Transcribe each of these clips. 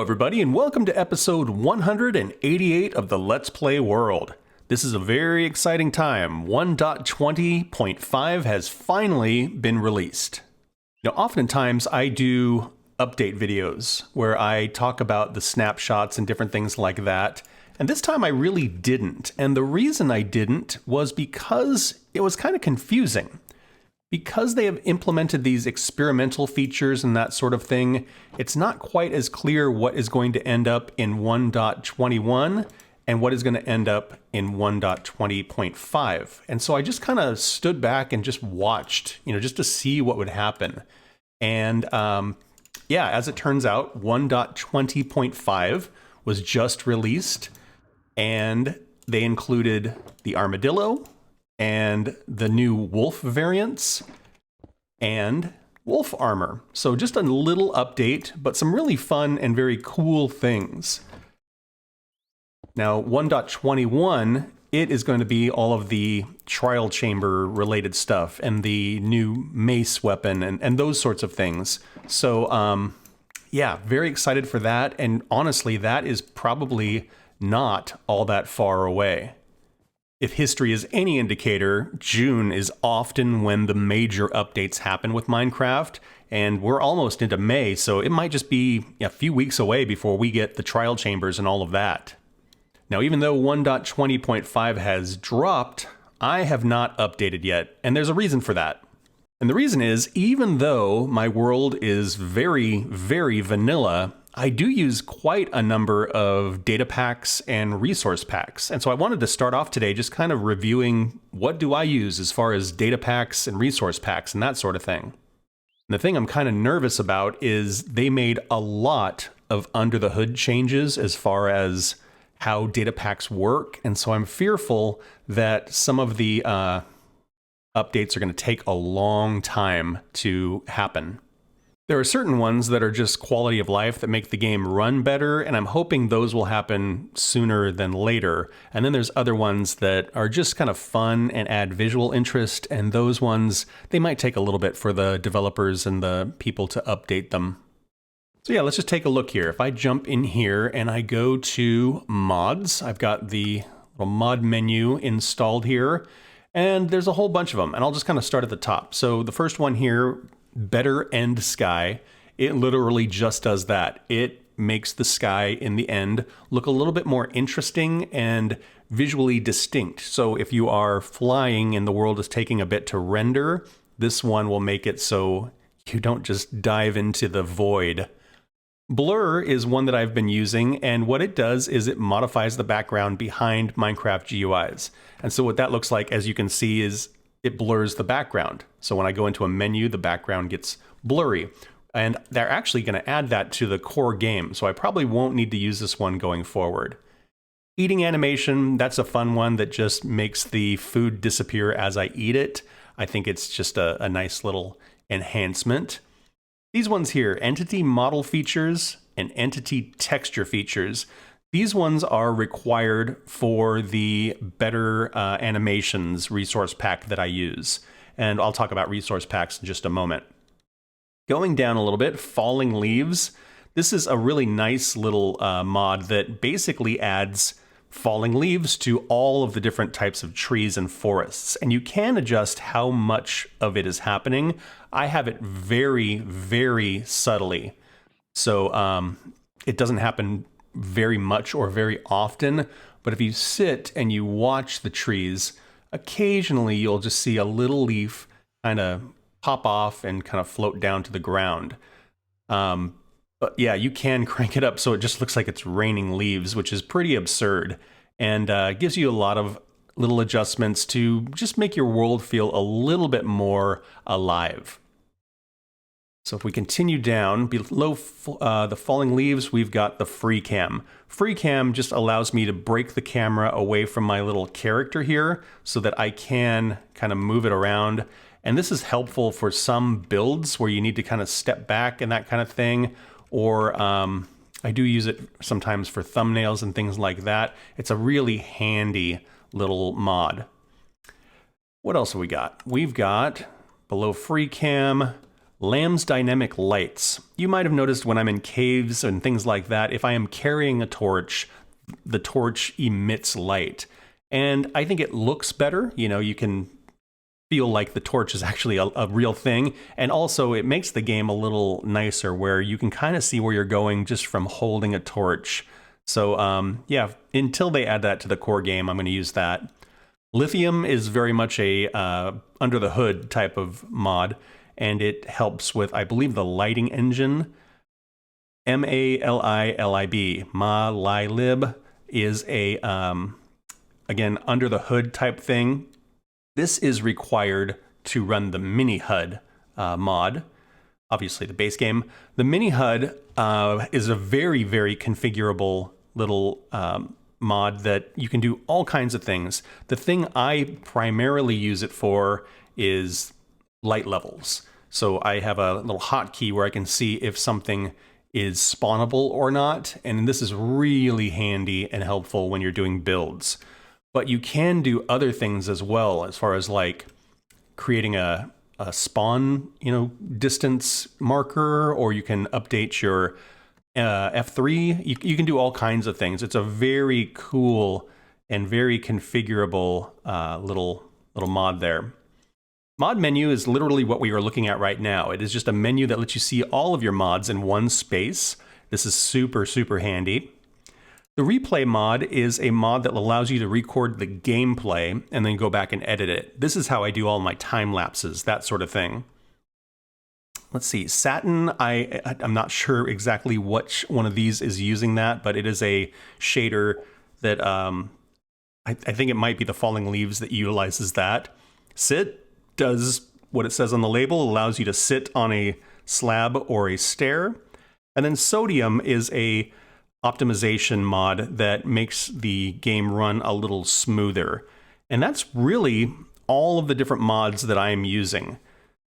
everybody, and welcome to episode 188 of the Let's Play world. This is a very exciting time. 1.20.5 has finally been released. Now, oftentimes I do update videos where I talk about the snapshots and different things like that. And this time I really didn't. And the reason I didn't was because it was kind of confusing. Because they have implemented these experimental features and that sort of thing, it's not quite as clear what is going to end up in 1.21 and what is going to end up in 1.20.5. And so I just kind of stood back and just watched, just to see what would happen. And yeah, as it turns out, 1.20.5 was just released, and they included the armadillo, and the new wolf variants, and wolf armor. So just a little update, but some really fun and very cool things. Now, 1.21, it is going to be all of the trial chamber related stuff and the new mace weapon and those sorts of things. So, yeah, very excited for that. And honestly, that is probably not all that far away. If history is any indicator, June is often when the major updates happen with Minecraft, and we're almost into May, so it might just be a few weeks away before we get the trial chambers and all of that. Now, even though 1.20.5 has dropped, I have not updated yet, and there's a reason for that. And the reason is, even though my world is very, very vanilla, I do use quite a number of data packs and resource packs. And so I wanted to start off today just kind of reviewing what do I use as far as data packs and resource packs and that sort of thing. And the thing I'm kind of nervous about is they made a lot of under the hood changes as far as how data packs work. And so I'm fearful that some of the updates are going to take a long time to happen. There are certain ones that are just quality of life that make the game run better, and I'm hoping those will happen sooner than later. And then there's other ones that are just kind of fun and add visual interest, and those ones, they might take a little bit for the developers and the people to update them. So yeah, let's just take a look here. If I jump in here and I go to mods, I've got the little mod menu installed here, and there's a whole bunch of them, and I'll just kind of start at the top. So the first one here, Better End Sky, it literally just does that. It makes the sky in the end look a little bit more interesting and visually distinct. So if you are flying and the world is taking a bit to render, this one will make it so you don't just dive into the void. Blur is one that I've been using, and what it does is it modifies the background behind Minecraft GUIs. And so what that looks like, as you can see, is it blurs the background. So when I go into a menu, the background gets blurry. And they're actually going to add that to the core game, so I probably won't need to use this one going forward. Eating animation, that's a fun one that just makes the food disappear as I eat it. I think it's just a nice little enhancement. These ones here, entity model features and entity texture features, these ones are required for the Better Animations resource pack that I use. And I'll talk about resource packs in just a moment. Going down a little bit, Falling Leaves. This is a really nice little mod that basically adds falling leaves to all of the different types of trees and forests. And you can adjust how much of it is happening. I have it very, very subtly. So it doesn't happen very much or very often, but if you sit and you watch the trees, occasionally you'll just see a little leaf kind of pop off and kind of float down to the ground. But yeah, you can crank it up so it just looks like it's raining leaves, which is pretty absurd, and gives you a lot of little adjustments to just make your world feel a little bit more alive. So if we continue down, below the falling leaves, we've got the free cam. Free cam just allows me to break the camera away from my little character here so that I can kind of move it around. And this is helpful for some builds where you need to kind of step back and that kind of thing. Or I do use it sometimes for thumbnails and things like that. It's a really handy little mod. What else have we got? We've got below free cam, Lamb's dynamic lights. You might have noticed when I'm in caves and things like that, if I am carrying a torch, the torch emits light. And I think it looks better. You know, you can feel like the torch is actually a real thing. And also it makes the game a little nicer where you can kind of see where you're going just from holding a torch. So yeah, until they add that to the core game, I'm going to use that. Lithium is very much a under the hood type of mod, and it helps with, I believe, the lighting engine. MALILIB, MALILIB is a, again, under the hood type thing. This is required to run the mini HUD mod, obviously the base game. The mini HUD is a very, very configurable little mod that you can do all kinds of things. The thing I primarily use it for is light levels. So I have a little hotkey where I can see if something is spawnable or not, and this is really handy and helpful when you're doing builds. But you can do other things as well, as far as like creating a spawn, distance marker, or you can update your F3. You can do all kinds of things. It's a very cool and very configurable little mod there. Mod menu is literally what we are looking at right now. It is just a menu that lets you see all of your mods in one space. This is super, super handy. The replay mod is a mod that allows you to record the gameplay and then go back and edit it. This is how I do all my time lapses, that sort of thing. Let's see, Satin, I'm not sure exactly which one of these is using that, but it is a shader that I think it might be the Falling Leaves that utilizes that. Sit does what it says on the label, allows you to sit on a slab or a stair. And then Sodium is a optimization mod that makes the game run a little smoother. And that's really all of the different mods that I am using.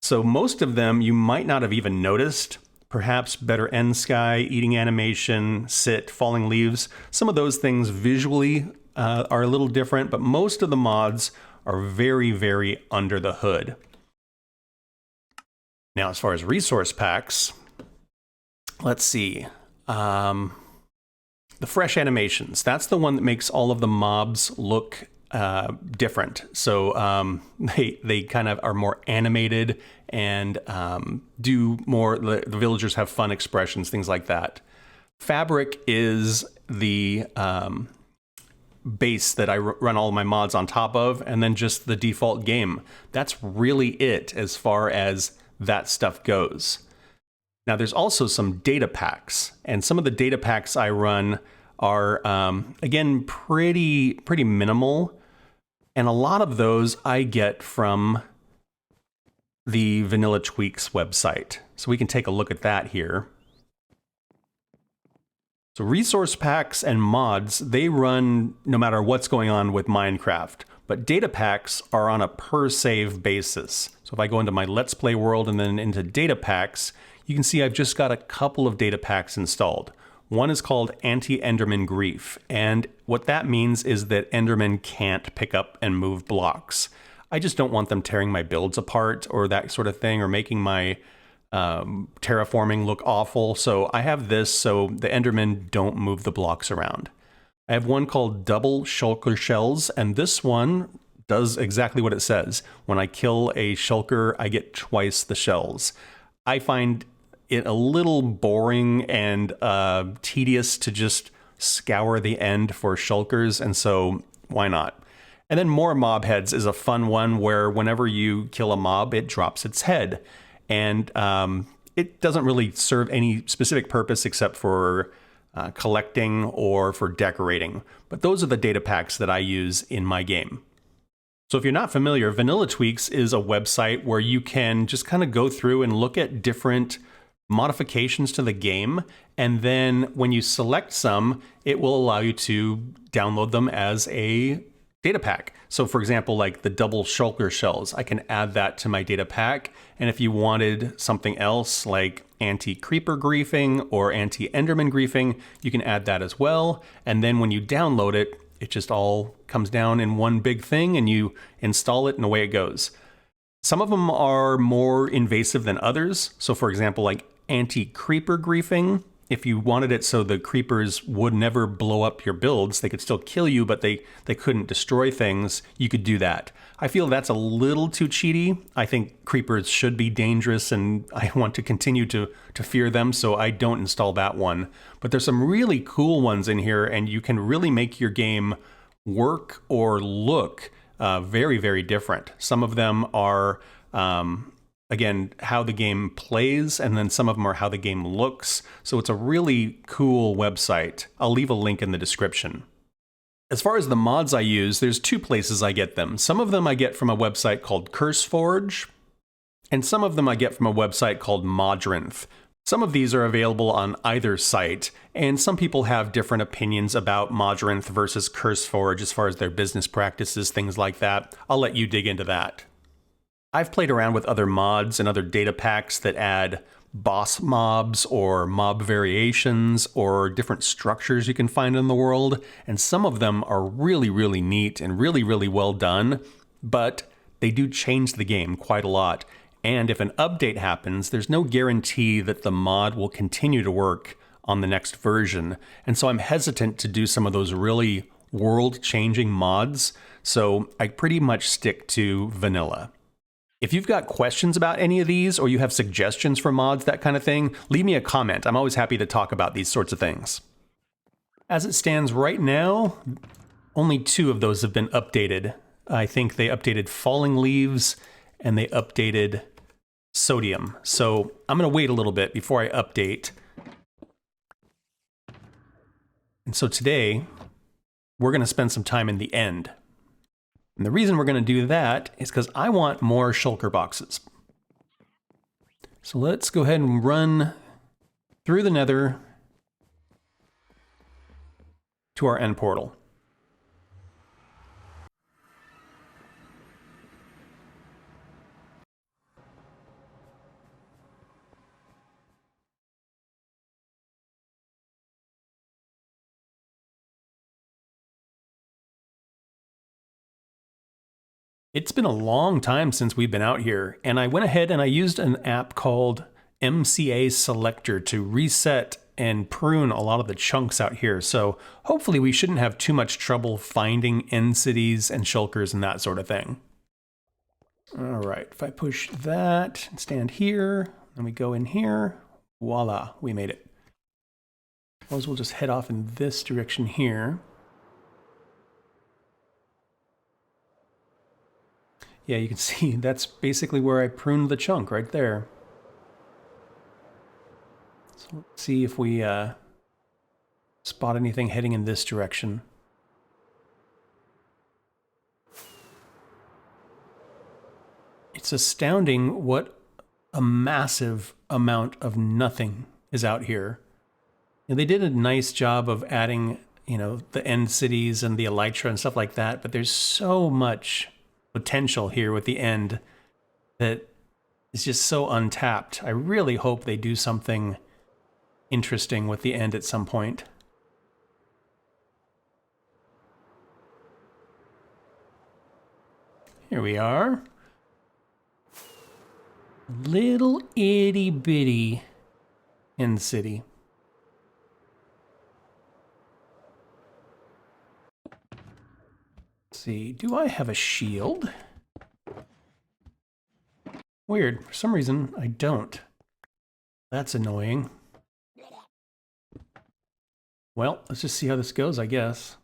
So most of them you might not have even noticed. Perhaps Better End Sky, Eating Animation, Sit, Falling Leaves. Some of those things visually are a little different, but most of the mods are very, very under the hood. Now, as far as resource packs, let's see. The fresh animations, that's the one that makes all of the mobs look different. So they kind of are more animated and do more, the villagers have fun expressions, things like that. Fabric is the base that I run all my mods on top of, and then just the default game. That's really it as far as that stuff goes. Now there's also some data packs, and some of the data packs I run are, again, pretty minimal. And a lot of those I get from the Vanilla Tweaks website. So we can take a look at that here. So resource packs and mods, they run no matter what's going on with Minecraft. But data packs are on a per save basis. So if I go into my Let's Play world and then into data packs, you can see I've just got a couple of data packs installed. One is called Anti-Enderman Grief, and what that means is that Endermen can't pick up and move blocks. I just don't want them tearing my builds apart or that sort of thing, or making my terraforming look awful. So I have this so the Endermen don't move the blocks around. I have one called Double Shulker Shells, and this one does exactly what it says. When I kill a Shulker, I get twice the shells. I find it a little boring and tedious to just scour the end for Shulkers, and so why not? And then More Mob Heads is a fun one where whenever you kill a mob, it drops its head. And it doesn't really serve any specific purpose except for collecting or for decorating. But those are the data packs that I use in my game. So if you're not familiar, Vanilla Tweaks is a website where you can just kind of go through and look at different modifications to the game, and then when you select some, it will allow you to download them as a data pack. So for example, like the Double Shulker Shells, I can add that to my data pack, and if you wanted something else like Anti-Creeper Griefing or Anti-Enderman Griefing, you can add that as well, and then when you download it, it just all comes down in one big thing and you install it and away it goes. Some of them are more invasive than others. So for example, like anti-creeper griefing, if you wanted it so the creepers would never blow up your builds, they could still kill you, but they couldn't destroy things, you could do that. I feel that's a little too cheaty. I think creepers should be dangerous, and I want to continue to fear them, so I don't install that one. But there's some really cool ones in here, and you can really make your game work or look very, very different. Some of them are, again, how the game plays, and then some of them are how the game looks. So it's a really cool website. I'll leave a link in the description. As far as the mods I use, there's two places I get them. Some of them I get from a website called CurseForge, and some of them I get from a website called Modrinth. Some of these are available on either site, and some people have different opinions about Modrinth versus CurseForge as far as their business practices, things like that. I'll let you dig into that. I've played around with other mods and other data packs that add boss mobs or mob variations or different structures you can find in the world, and some of them are really, really neat and really, really well done, but they do change the game quite a lot. And if an update happens, there's no guarantee that the mod will continue to work on the next version. And so I'm hesitant to do some of those really world-changing mods, so I pretty much stick to vanilla. If you've got questions about any of these, or you have suggestions for mods, that kind of thing, leave me a comment. I'm always happy to talk about these sorts of things. As it stands right now, only 2 of those have been updated. I think they updated Falling Leaves and they updated Sodium. So I'm going to wait a little bit before I update. And so today, we're going to spend some time in the end. And the reason we're going to do that is because I want more Shulker boxes. So let's go ahead and run through the Nether to our end portal. It's been a long time since we've been out here, and I went ahead and I used an app called MCA Selector to reset and prune a lot of the chunks out here. So hopefully we shouldn't have too much trouble finding end cities and shulkers and that sort of thing. All right, if I push that and stand here, and we go in here, voila, we made it. Suppose we'll just head off in this direction here. Yeah, you can see that's basically where I pruned the chunk right there. So let's see if we spot anything heading in this direction. It's astounding what a massive amount of nothing is out here. And they did a nice job of adding, you know, the end cities and the elytra and stuff like that, but there's so much potential here with the end that is just so untapped. I really hope they do something interesting with the end at some point. Here we are. Little itty bitty end city. See, do I have a shield? Weird, for some reason I don't. That's annoying. Well, let's just see how this goes, I guess.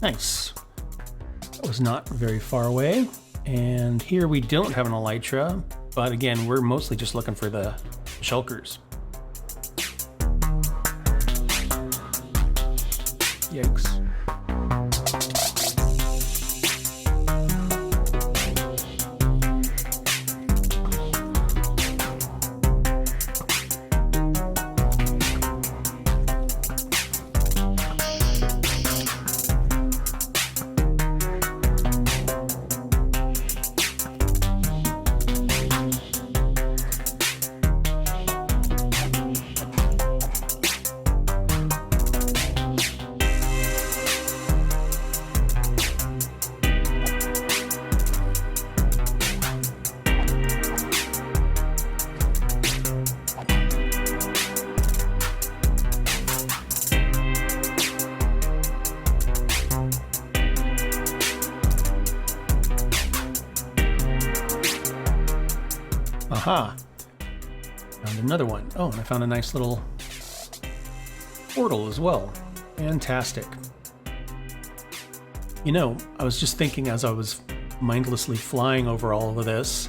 Nice. That was not very far away. And here we don't have an elytra, but again, we're mostly just looking for the shulkers. Yikes. Aha! Found another one. Oh, and I found a nice little portal as well. Fantastic. You know, I was just thinking as I was mindlessly flying over all of this,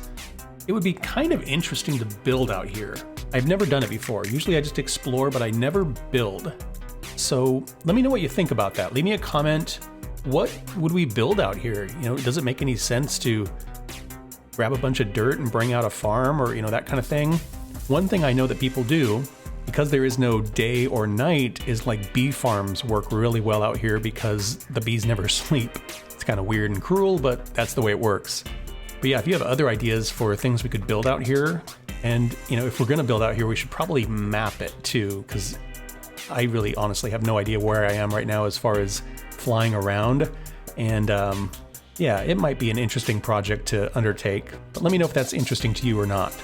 it would be kind of interesting to build out here. I've never done it before. Usually I just explore, but I never build. So let me know what you think about that. Leave me a comment. What would we build out here? You know, does it make any sense to grab a bunch of dirt and bring out a farm, or, you know, that kind of thing? One thing I know that people do, because there is no day or night, is like bee farms work really well out here because the bees never sleep. It's kind of weird and cruel, but that's the way it works. But yeah, if you have other ideas for things we could build out here, and, you know, if we're gonna build out here, we should probably map it too, because I really honestly have no idea where I am right now as far as flying around. And yeah, it might be an interesting project to undertake, but let me know if that's interesting to you or not.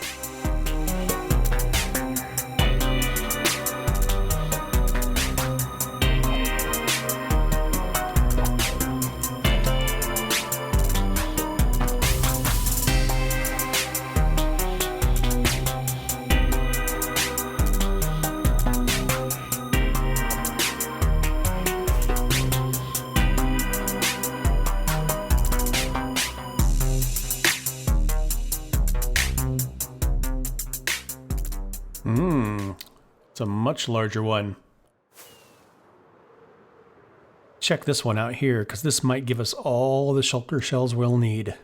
It's a much larger one. Check this one out here, because this might give us all the shulker shells we'll need.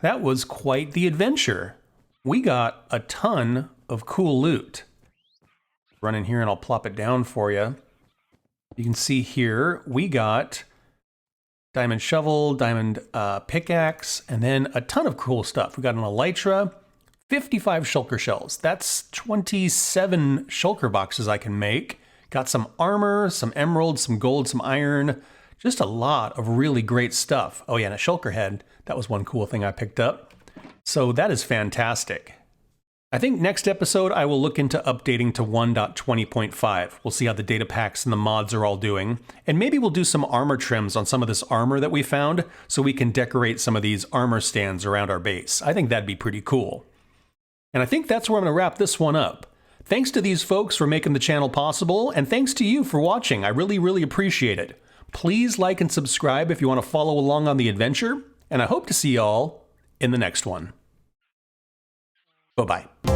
That was quite the adventure. We got a ton of cool loot. Run in here and I'll plop it down for you. You can see here we got diamond shovel, diamond pickaxe, and then a ton of cool stuff. We got an elytra, 55 shulker shells. That's 27 shulker boxes I can make. Got some armor, some emeralds, some gold, some iron. Just a lot of really great stuff. Oh yeah, and a shulker head. That was one cool thing I picked up. So that is fantastic. I think next episode I will look into updating to 1.20.5. We'll see how the data packs and the mods are all doing, and maybe we'll do some armor trims on some of this armor that we found so we can decorate some of these armor stands around our base. I think that'd be pretty cool. And I think that's where I'm going to wrap this one up. Thanks to these folks for making the channel possible, and thanks to you for watching. I really, really appreciate it. Please like and subscribe if you want to follow along on the adventure, and I hope to see y'all in the next one. Bye-bye.